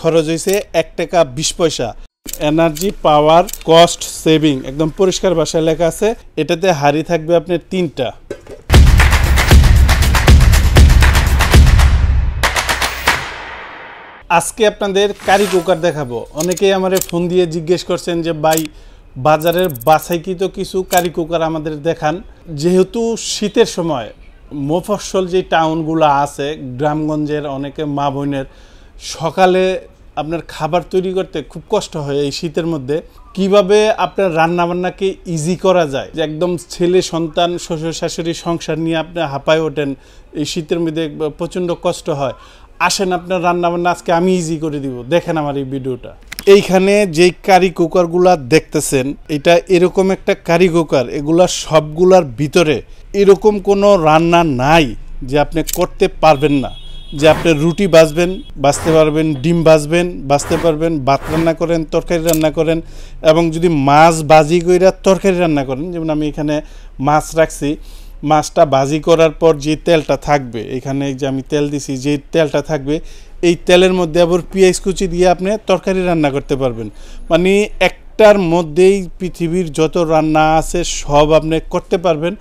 খরচ হয়েছে 1 টাকা 20 পয়সা। এনার্জি পাওয়ার কস্ট সেভিং একদম পরিষ্কার ভাষায় লেখা আছে। এটাতে হাঁড়ি থাকবে আপনার 3টা। আজকে আপনাদের কারি কুকার দেখাবো। অনেকেই আমারে ফোন দিয়ে জিজ্ঞেস করছেন যে ভাই বাজারের বাছাইকৃত কিছু কারি কুকার আমাদের দেখান। যেহেতু শীতের সময় মফস্বল যে টাউনগুলো আছে গ্রামগঞ্জের অনেকে মা বোনের সকালে আপনার খাবার তৈরি করতে খুব কষ্ট হয় এই শীতের মধ্যে। কিভাবে আপনার রান্নাবান্নাকে ইজি করা যায়, যে একদম ছেলে সন্তান শ্বশুর শাশুড়ি সংসার নিয়ে আপনি হাঁপায় ওঠেন, এই শীতের মধ্যে প্রচণ্ড কষ্ট হয়। আসেন আপনার রান্নাবান্না আজকে আমি ইজি করে দিব, দেখেন আমার এই ভিডিওটা। এইখানে যেই কারি কুকারগুলা দেখতেছেন এটা এরকম একটা কারি কুকার, এগুলা সবগুলার ভিতরে এরকম কোনো রান্না নাই যে আপনি করতে পারবেন না। যে আপনি রুটি বাজতে পারবেন, ডিম বাজতে পারবেন, ভাত রান্না করেন, তরকারি রান্না করেন, এবং যদি মাছ ভাজি কইরা তরকারি রান্না করেন, যেমন আমি এখানে মাছ রাখছি, মাছটা ভাজি করার পর যে তেলটা থাকবে, এখানে যে আমি তেল দিছি, যে তেলটা থাকবে এই তেলের মধ্যে আবার পেঁয়াজ কুচি দিয়ে আপনি তরকারি রান্না করতে পারবেন। মানে একটার মধ্যেই পৃথিবীর যত রান্না আছে সব আপনি করতে পারবেন,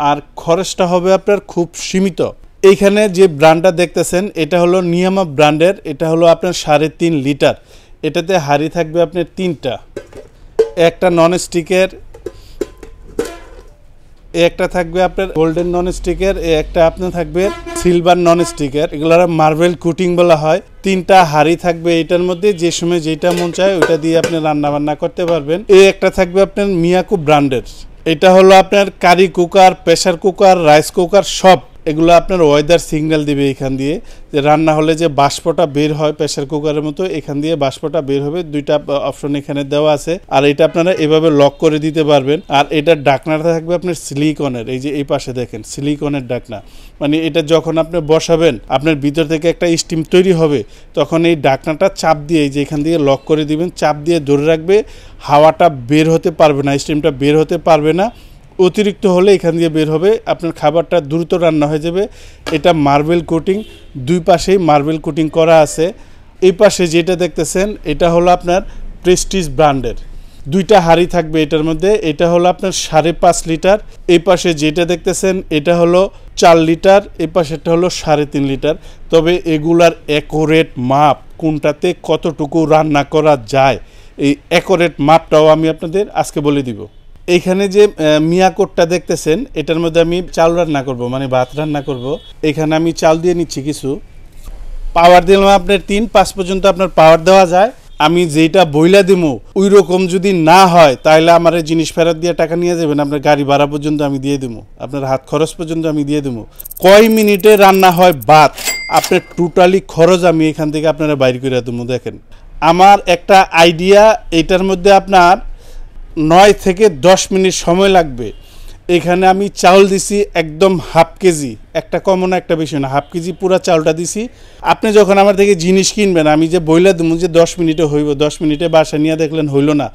আর খরচটা হবে আপনার খুব সীমিত। এইখানে যে ব্র্যান্ডটা দেখতেছেন এটা হলো নিয়ামা ব্র্যান্ডের, এটা হলো আপনার 3.5 লিটার। এটাতে হাঁড়ি থাকবে আপনার 3টা, একটা নন স্টিকের, একটা থাকবে আপনার গোল্ডেন নন স্টিকের, একটা আপনার থাকবে সিলভার নন স্টিকের, এগুলোর মার্বেল কুটিং বলা হয়। 3টা হাঁড়ি থাকবে এটার মধ্যে, যে সময় যেটা মন চায় ওইটা দিয়ে আপনি রান্না বান্না করতে পারবেন। একটা থাকবে আপনার মিয়াকো ব্র্যান্ডের, এটা হলো আপনার curry cooker, pressure cooker, rice cooker সব এগুলো আপনার ওয়েদার সিগন্যাল দিবে এখান দিয়ে, যে রান্না হলে যে বাষ্পটা বের হয় প্রেসার কুকারের মতো, এখান দিয়ে বাষ্পটা বের হবে। 2টা অপশন এখানে দেওয়া আছে, আর এটা আপনারা এভাবে লক করে দিতে পারবেন। আর এটার ডাকনাটা থাকবে আপনার সিলিকনের, এই যে এই পাশে দেখেন সিলিকনের ডাকনা। মানে এটা যখন আপনি বসাবেন আপনার ভিতর থেকে একটা স্টিম তৈরি হবে, তখন এই ডাকনাটা চাপ দিয়ে এই যে এখান দিয়ে লক করে দিবেন, চাপ দিয়ে ধরে রাখবে, হাওয়াটা বের হতে পারবে না, স্টিমটা বের হতে পারবে না। অতিরিক্ত হলে এখান দিয়ে বের হবে, আপনার খাবারটা দ্রুত রান্না হয়ে যাবে। এটা মার্বেল কোটিং, 2 পাশেই মার্বেল কোটিং করা আছে। এই পাশে যেটা দেখতেছেন এটা হলো আপনার প্রেস্টিজ ব্র্যান্ডের, 2টা হাঁড়ি থাকবে এটার মধ্যে, এটা হলো আপনার 5.5 লিটার। এই পাশে যেটা দেখতেছেন এটা হলো 4 লিটার, এই পাশেরটা হলো 3.5 লিটার। তবে এগুলার অ্যাকুরেট মাপ, কোনটাতে কতটুকু রান্না করা যায়, এই অ্যাকুরেট মাপটাও আমি আপনাদের আজকে বলে দিব। এইখানে যে মিয়াকোটটা দেখতেছেন এটার মধ্যে আমি চাল রান্না করব, মানে ভাত রান্না করব। এখানে আমি চাল দিয়ে নিচ্ছি কিছু, পাওয়ার দিলাম আপনার 3-5 পর্যন্ত আপনার পাওয়ার দেওয়া যায়। আমি যেটা বইলা দিমু ওই রকম যদি না হয় তাহলে আমার এই জিনিস ফেরত দিয়ে টাকা নিয়ে যাবেন, আপনার গাড়ি ভাড়া পর্যন্ত আমি দিয়ে দেবো, আপনার হাত খরচ পর্যন্ত আমি দিয়ে দেবো। কয় মিনিটে রান্না হয় ভাত, আপনার টোটালি খরচ আমি এখান থেকে আপনারা বাইর করে দেবো। দেখেন আমার একটা আইডিয়া, এটার মধ্যে আপনার 9 থেকে 10 মিনিট সময় লাগবে। এখানে আমি চাউল দিছি একদম 1/2 কেজি, একটা কমন একটা বেশি না, 1/2 কেজি পুরো চাউলটা দিছি। আপনি যখন আমার থেকে জিনিস কিনবেন আমি যে বইলা দেবো যে 10 মিনিটে হইব, 10 মিনিটে বাসা নিয়ে দেখলেন হইল না,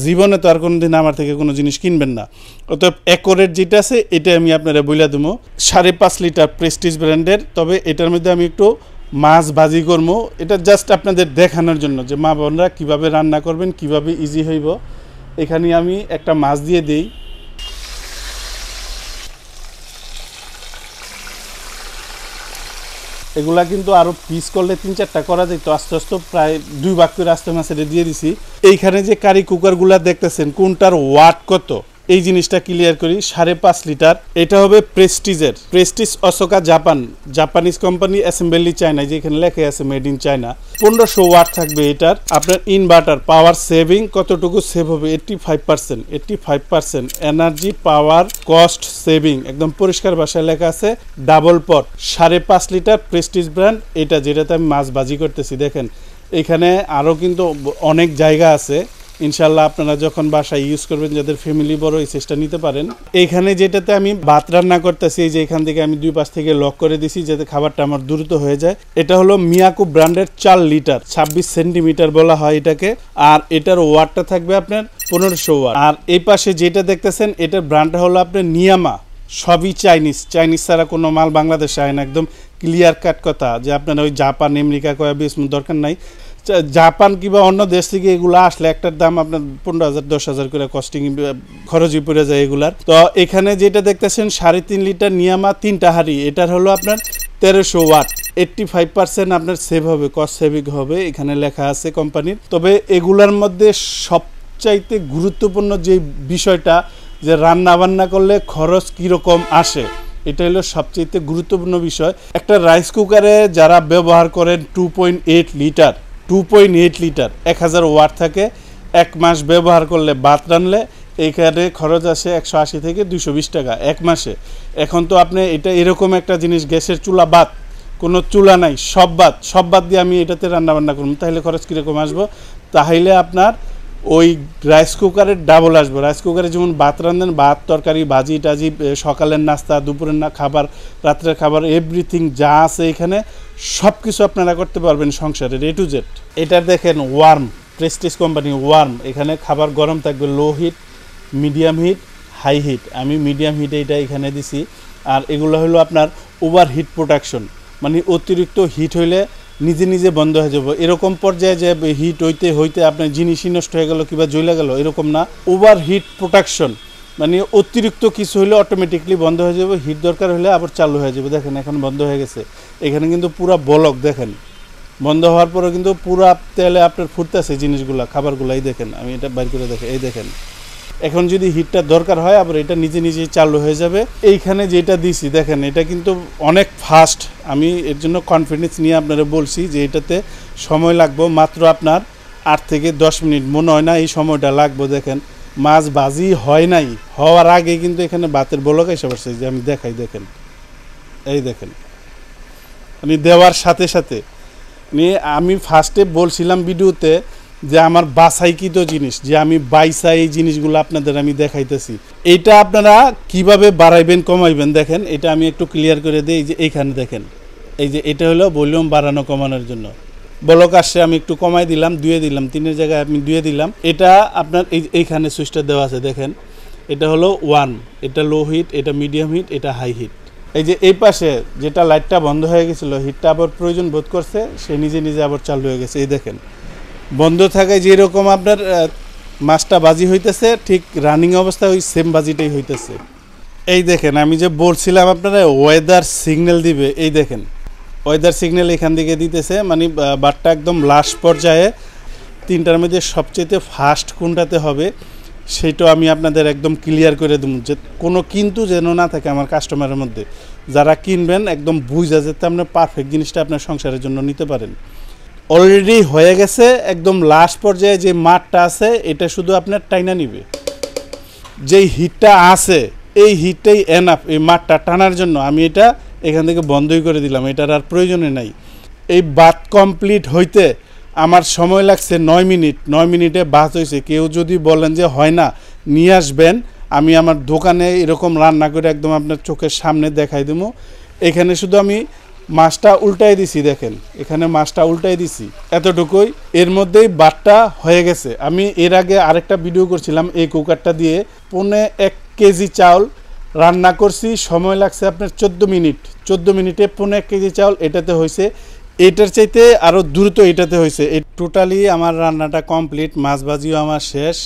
জীবনে তো আর কোনো দিন আমার থেকে কোনো জিনিস কিনবেন না। অতএব অ্যাকুরেট যেটা আছে এটা আমি আপনারা বইলা দেবো। 5.5 লিটার প্রেস্টিজ ব্র্যান্ডের। তবে এটার মধ্যে আমি একটু মাছ ভাজি করবো, এটা জাস্ট আপনাদের দেখানোর জন্য যে মা বোনরা কীভাবে রান্না করবেন, কিভাবে ইজি হইব। এখানে আমি একটা মাছ দিয়ে দিই, এগুলা কিন্তু আরো পিস করলে 3-4টা করা যেত, আস্তে আস্তে প্রায় 2 ভাগ করে আস্তে মাছের দিয়ে দিছি। এইখানে যে কারি কুকারগুলা দেখতেছেন কোনটার ওয়াট কত এই জিনিসটা ক্লিয়ার করি। 5.5 লিটার, এটা হবে প্রেস্টিজের, Prestige Ashoka Japanese company, assembly China, যেখানে লেখা আছে মেড ইন চায়না। 1500 ওয়াট থাকবে এটার। আপনার ইনভার্টার পাওয়ার সেভিং কতটুকু সেভ হবে, 85%। এনার্জি পাওয়ার কস্ট সেভিং একদম পরিষ্কার ভাষায় লেখা আছে। ডাবল পট 5.5 লিটার প্রেস্টিজ ব্র্যান্ড, এটা যেটাতে আমি মাছ ভাজি করতেছি। দেখেন এখানে আরও কিন্তু অনেক জায়গা আছে, ইনশাল্লাহ আপনারা যখন বাসায় ইউজ করবেন, যাদের ফ্যামিলি বড়, এই চেষ্টা নিতে পারেন। এইখানে যেটাতে আমি ভাত রান্না করতেছি, এই যে এখান থেকে আমি 2 পাশ থেকে লক করে দিছি যাতে খাবারটা আমার দ্রুত হয়ে যায়। এটা হলো মিয়াকো ব্র্যান্ডের 4 লিটার, 26 সেন্টিমিটার বলা হয় এটাকে। আর এটার ওয়াটটা থাকবে আপনার 1500 ওয়াট। আর এই পাশে যেটা দেখতেছেন এটার ব্র্যান্ডটা হলো আপনার নিয়ামা। সবই চাইনিজ ছাড়া কোনো মাল বাংলাদেশে হয় না, একদম ক্লিয়ার কাট কথা, যে আপনারা ওই জাপান আমেরিকা কয়া বেশ দরকার নাই। জাপান কিংবা অন্য দেশ থেকে এগুলো আসলে একটার দাম আপনার 15,000 10,000 করে কস্টিং খরচই পড়ে যায় এগুলার। তো এখানে যেটা দেখতেছেন 3.5 লিটার নিয়ামা 3টা হাঁড়ি, এটার হলো আপনার 1300 ওয়াট। 85% আপনার সেভ হবে, কস্ট সেভিং হবে, এখানে লেখা আছে কোম্পানির। তবে এগুলার মধ্যে সবচাইতে গুরুত্বপূর্ণ যে বিষয়টা, যে রান্না বান্না করলে খরচ কীরকম আসে, এটা হলো সবচেয়ে গুরুত্বপূর্ণ বিষয়। একটা রাইস কুকারে যারা ব্যবহার করেন 2.8 লিটার 1000 ওয়াট থাকে, 1 মাস ব্যবহার করলে ভাত রানলে এইখানে খরচ আসে 180 থেকে 220 টাকা 1 মাসে। এখন তো আপনি এটা এরকম একটা জিনিস, গ্যাসের চুলা বাদ, কোনো চুলা নাই, সব বাদ দিয়ে আমি এটাতে রান্নাবান্না করব, তাহলে খরচ কীরকম আসবো? তাহলে আপনার ওই রাইস কুকারের ডাবল আসবে। রাইস কুকারে যেমন ভাত রাঁধেন, ভাত তরকারি ভাজি টাজি, সকালের নাস্তা, দুপুরের খাবার, রাত্রের খাবার, এভরিথিং যা আছে এখানে সব কিছু আপনারা করতে পারবেন সংসারের A to Z। এটা দেখেন ওয়ার্ম, প্রেস্টিজ কোম্পানি ওয়ার্ম। এখানে খাবার গরম থাকবে, low heat, medium heat, high heat. আমি মিডিয়াম হিটে এটা এখানে দিছি। আর এগুলো হলো আপনার ওভার হিট প্রোটেকশন, মানে অতিরিক্ত হিট হইলে নিজে নিজে বন্ধ হয়ে যাবে, এরকম পর্যায়ে যে হিট হইতে আপনার জিনিসই নষ্ট হয়ে গেল কিংবা জ্বলে গেল, এরকম না। ওভার হিট প্রোটেকশন মানে অতিরিক্ত কিছু হলে অটোমেটিকলি বন্ধ হয়ে যাবে, হিট দরকার হলে আবার চালু হয়ে যাবে। দেখেন এখন বন্ধ হয়ে গেছে, এখানে কিন্তু পুরা বলক দেখেন, বন্ধ হওয়ার পরে কিন্তু পুরা তেলে আপনার ফুটতেছে জিনিসগুলা, খাবারগুলো। এই দেখেন, আমি এটা বাইর করে দেখেন, এই দেখেন এখন যদি হিটটা দরকার হয় আবার এটা নিজে নিজেই চালু হয়ে যাবে। এইখানে যেটা দিছি দেখেন, এটা কিন্তু অনেক ফাস্ট। আমি এর জন্য কনফিডেন্স নিয়ে আপনারা বলছি যে এটাতে সময় লাগবে মাত্র আপনার 8 থেকে 10 মিনিট, মনে হয় না এই সময়টা লাগবে। দেখেন মাছ ভাজি হয় নাই, হওয়ার আগে কিন্তু এখানে ভাতের বলক এসে পড়ছে, যে আমি দেখাই, দেখেন এই দেখেন, আমি দেওয়ার সাথে সাথে নিয়ে আমি ফার্স্টে বলছিলাম ভিডিওতে যে আমার বাছাইকৃত জিনিস, যে আমি বাইসা এই জিনিসগুলো আপনাদের আমি দেখাইতেছি। এইটা আপনারা কিভাবে বাড়াইবেন কমাইবেন দেখেন, এটা আমি একটু ক্লিয়ার করে দিই। যে এইখানে দেখেন, এই যে এটা হলো ভলিউম বাড়ানো কমানোর জন্য, বলক আসছে আমি একটু কমাই দিলাম, 2 দিলাম, 3-এর জায়গায় আমি 2 দিলাম। এটা আপনার এইখানে সুইচটা দেওয়া আছে দেখেন, এটা হলো 1, এটা লো হিট, এটা মিডিয়াম হিট, এটা হাই হিট। এই যে এই পাশে যেটা লাইটটা বন্ধ হয়ে গেছিলো, হিটটা আবার প্রয়োজন বোধ করছে, সে নিজে নিজে আবার চালু হয়ে গেছে। এই দেখেন বন্ধ থাকায় যেরকম আপনার মাছটা বাজি হইতেছে, ঠিক রানিং অবস্থায় ওই সেম বাজিটাই হইতেছে। এই দেখেন আমি যে বলছিলাম আপনারা ওয়েদার সিগন্যাল দিবে, এই দেখেন ওয়েদার সিগন্যাল এখান থেকে দিতেছে, মানে বারটা একদম লাস্ট পর্যায়ে 3টার মধ্যে সবচেয়ে ফাস্ট কোনটাতে হবে সেটাও আমি আপনাদের একদম ক্লিয়ার করে দেবো, যে কোনো কিন্তু যেন না থাকে আমার কাস্টমারের মধ্যে। যারা কিনবেন একদম বুঝা যেতে আপনার পারফেক্ট জিনিসটা আপনার সংসারের জন্য নিতে পারেন। অলরেডি হয়ে গেছে, একদম লাস্ট পর্যায়ে যে মাঠটা আছে এটা শুধু আপনার টাইনা নিবে। যেই হিটটা আছে এই হিটটাই এনাফ এই মাঠটা টানার জন্য। আমি এটা এখান থেকে বন্ধই করে দিলাম, এটার আর প্রয়োজনে নাই। এই বাত কমপ্লিট হইতে আমার সময় লাগছে 9 মিনিট। 9 মিনিটে বাত হয়েছে। কেউ যদি বলেন যে হয় না, নিয়ে আসবেন, আমি আমার দোকানে এরকম রান্না করে একদম আপনার চোখের সামনে দেখাই দেবো। এখানে শুধু আমি মাছটা উল্টাই দিছি, দেখেন এখানে মাছটা উল্টাই দিছি, এতটুকুই। এর মধ্যেই বাটটা হয়ে গেছে। আমি এর আগে আরেকটা ভিডিও করছিলাম এই কুকারটা দিয়ে, 1.5 কেজি চাউল রান্না করছি, সময় লাগছে আপনার 14 মিনিট। 14 মিনিটে 1.5 কেজি চাউল এটাতে হয়েছে। এটার চাইতে আরও দ্রুত এটাতে হয়েছে। এই টোটালি আমার রান্নাটা কমপ্লিট, মাছ ভাজিও আমার শেষ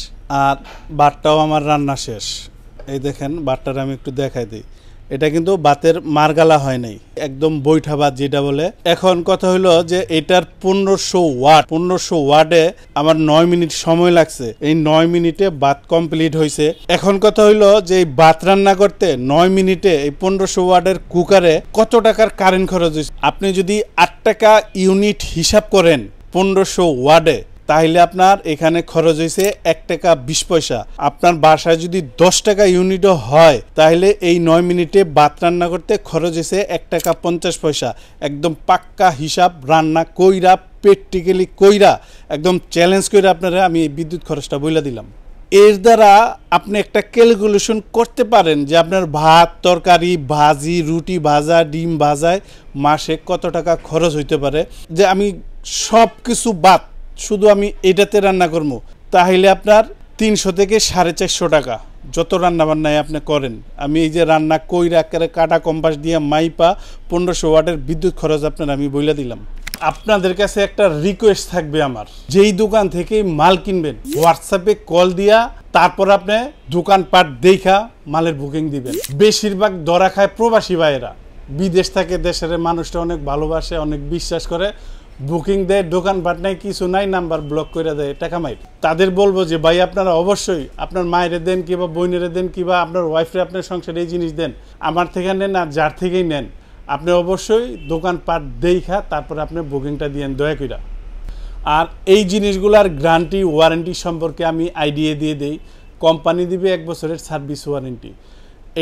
আর বাটটাও আমার রান্না শেষ। এই দেখেন বাটটার আমি একটু দেখাই দিই, এটা কিন্তু বাতের মারগালা হয় নাই, একদম বৈঠা ভাত যেটা বলে। এখন কথা হলো যে এটার 1500 ওয়াটে আমার 9 মিনিট সময় লাগছে। এই 9 মিনিটে ভাত কমপ্লিট হয়েছে। এখন কথা হলো যে এই ভাত রান্না করতে 9 মিনিটে এই 1500 ওয়াটের কুকারে কত টাকার কারেন্ট খরচ হয়েছে। আপনি যদি 8 টাকা ইউনিট হিসাব করেন 1500 ওয়াটে, তাহলে আপনার এখানে খরচ হয়েছে 1 টাকা 20 পয়সা। আপনার বাসায় যদি 10 টাকা ইউনিটও হয়, তাহলে এই 9 মিনিটে ভাত রান্না করতে খরচ হয়েছে 1 টাকা 50 পয়সা। একদম পাক্কা হিসাব রান্না কইরা, প্র্যাকটিক্যালি কইরা, একদম চ্যালেঞ্জ করে আপনারা আমি এই বিদ্যুৎ খরচটা বইলা দিলাম। এর দ্বারা আপনি একটা ক্যালকুলেশন করতে পারেন যে আপনার ভাত তরকারি ভাজি রুটি ভাজা ডিম ভাজায় মাসে কত টাকা খরচ হইতে পারে। যে আমি সব কিছু বাদ শুধু আমি এটাতে রান্না করবো, তাহলে আপনার 300 থেকে 450 টাকা যত রান্না বান্নায় আপনি করেন। আমি এই যে রান্না কইরা কাটা কম্পাস দিয়ে মাইপা 1500 ওয়াটের বিদ্যুৎ খরচ আপনার আমি বইলা দিলাম। আপনাদের কাছে একটা রিকোয়েস্ট থাকবে আমার, যেই দোকান থেকে মাল কিনবেন হোয়াটসঅ্যাপে কল দিয়া তারপর আপনি দোকানপাট দেখা মালের বুকিং দিবেন। বেশিরভাগ ধরা খায় প্রবাসী ভাইয়েরা, বিদেশ থেকে দেশের মানুষটা অনেক ভালোবাসে, অনেক বিশ্বাস করে, বুকিং দেয়, দোকানপাট নাই, কিছু নাই, নাম্বার ব্লক করে দেয়, টাকা মাইর। তাদের বলবো যে ভাই আপনারা অবশ্যই আপনার মায়েরে দেন কিংবা বোনেরে দেন কিংবা আপনার ওয়াইফরে আপনার সংসারে এই জিনিস দেন, আমার থেকে নেন আর যার থেকেই নেন, আপনি অবশ্যই দোকানপাট দেখা তারপরে আপনি বুকিংটা দিয়েন দয়া কইরা। আর এই জিনিসগুলোর গ্যারান্টি ওয়ারেন্টি সম্পর্কে আমি আইডিয়া দিয়ে দেই। কোম্পানি দিবে 1 বছরের সার্ভিস ওয়ারেন্টি,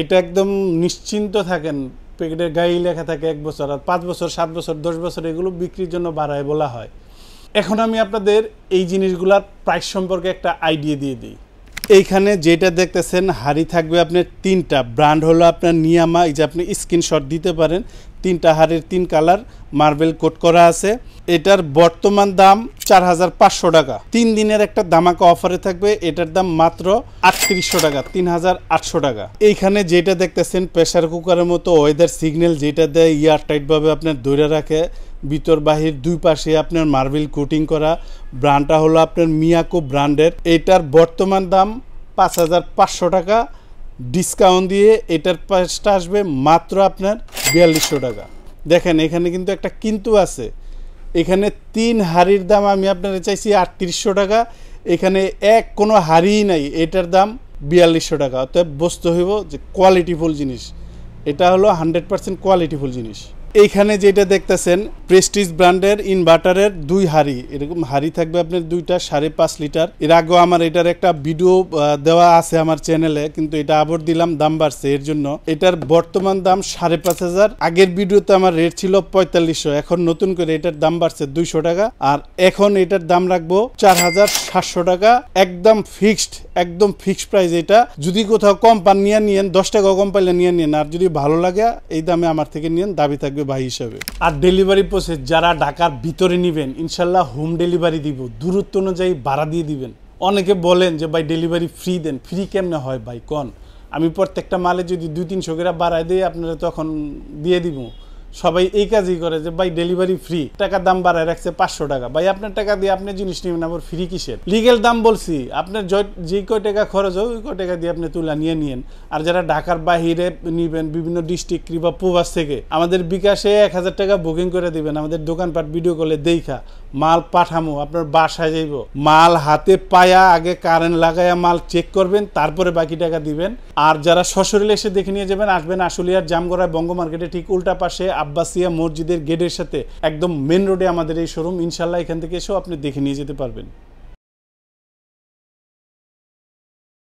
এটা একদম নিশ্চিন্ত থাকেন। প্যাকেটের গায়ে লেখা থাকে 1 বছর, আর 5 বছর 7 বছর 10 বছর এগুলো বিক্রির জন্য বাড়ায় বলা হয়। এখন আমি আপনাদের এই জিনিসগুলোর প্রাইস সম্পর্কে একটা আইডিয়া দিয়ে দিই। এইখানে যেটা দেখতেছেন হাড়ি থাকবে আপনার 3টা, ব্র্যান্ড হলো আপনার নিয়ামা, এই যে আপনি স্ক্রিনশট দিতে পারেন। 3টা হাড়ির 3 কালার মার্বেল কোট করা আছে। এটার বর্তমান দাম 4500 টাকা। 3 দিনের একটা দামাকা অফারে থাকবে, এটার দাম মাত্র 3800 টাকা, 3800 টাকা। এইখানে যেটা দেখতেছেন প্রেসার কুকারের মতো ওয়েদার সিগন্যাল যেটা দেয়, ইয়ার টাইটভাবে আপনার ধরে রাখে, ভিতর বাহির দুই পাশে আপনার মার্বেল কোটিং করা, ব্র্যান্ডটা হলো আপনার মিয়াকো ব্র্যান্ডের। এটার বর্তমান দাম 5500 টাকা। ডিসকাউন্ট দিয়ে এটার প্রাইসটা আসবে মাত্র আপনার 4200 টাকা। দেখেন এখানে কিন্তু একটা কিন্তু আছে, এখানে 3 হাড়ির দাম আমি আপনারা চাইছি 3800 টাকা, এখানে কোনো হাড়িই নাই, এটার দাম 4200 টাকা। অতএব বুঝতে হইব যে কোয়ালিটিফুল জিনিস, এটা হলো 100% কোয়ালিটিফুল জিনিস। এইখানে যেটা দেখতেছেন প্রেস্টিজ ব্র্যান্ডের ইনভার্টারের 2 হাড়ি, এরকম হাড়ি থাকবে আপনার 2টা 5.5 লিটার। এর আগেও আমার এটার একটা ভিডিও দেওয়া আছে আমার চ্যানেলে, কিন্তু এটা আবার দিলাম, দাম বাড়ছে এর জন্য। এটার বর্তমান দাম 5500। আগের ভিডিওতে আমার রেট ছিল 4500, এখন নতুন করে এটার দাম বাড়ছে 200 টাকা। আর এখন এটার দাম রাখবো 4700 টাকা, একদম ফিক্সড, একদম ফিক্সড প্রাইস। এটা যদি কোথাও কম পান নিয়েন, 10 টাকা কম পাইলে নিয়েন, আর যদি ভালো লাগে এই দামে আমার থেকে নিয়েন, দাবি থাকবে ভাই হিসাবে। আর ডেলিভারি প্রসেস যারা ঢাকার ভিতরে নেবেন ইনশাল্লাহ হোম ডেলিভারি দিব, দূরত্ব অনুযায়ী ভাড়া দিয়ে দিবেন। অনেকে বলেন যে ভাই ডেলিভারি ফ্রি দেন, ফ্রি কেমনে হয় ভাই কোন? আমি প্রত্যেকটা মালে যদি 200-300 করে বাড়ায় দিই আপনারা তখন দিয়ে দিব। সবাই এই কাজই করে যে ভাই ডেলিভারি ফ্রি, টাকার দাম বাড়ায় রাখছে 500 টাকা। ভাই আপনার টাকা দিয়ে আপনি জিনিস নেবেন, আবার ফ্রি কিসের? লিগেল দাম বলছি, আপনার যে কয় টাকা খরচ হয় ওই কয় টাকা দিয়ে আপনি তুলা নিয়েন। আর যারা ঢাকার বাহিরে নিবেন, বিভিন্ন ডিস্ট্রিক্ট কিংবা প্রবাস থেকে, আমাদের বিকাশে 1000 টাকা বুকিং করে দিবেন, আমাদের দোকানপাট ভিডিও কলে দেখা মাল পাঠামো, আপনার বাসায় যাইব। মাল হাতে পায়া আগে কারেন্ট লাগায়া মাল চেক করবেন, তারপরে বাকি টাকা দিবেন। আর যারা সশরীরে এসে দেখে নিয়ে যাবেন, আসবেন আশুলিয়ার জামগড়ায় বঙ্গ মার্কেটে ঠিক উল্টা পাশে আব্বাসিয়া মসজিদের গেটের সাথে একদম মেন রোডে আমাদের এই শোরুম। ইনশাল্লাহ এখান থেকে এসেও আপনি দেখে নিয়ে যেতে পারবেন।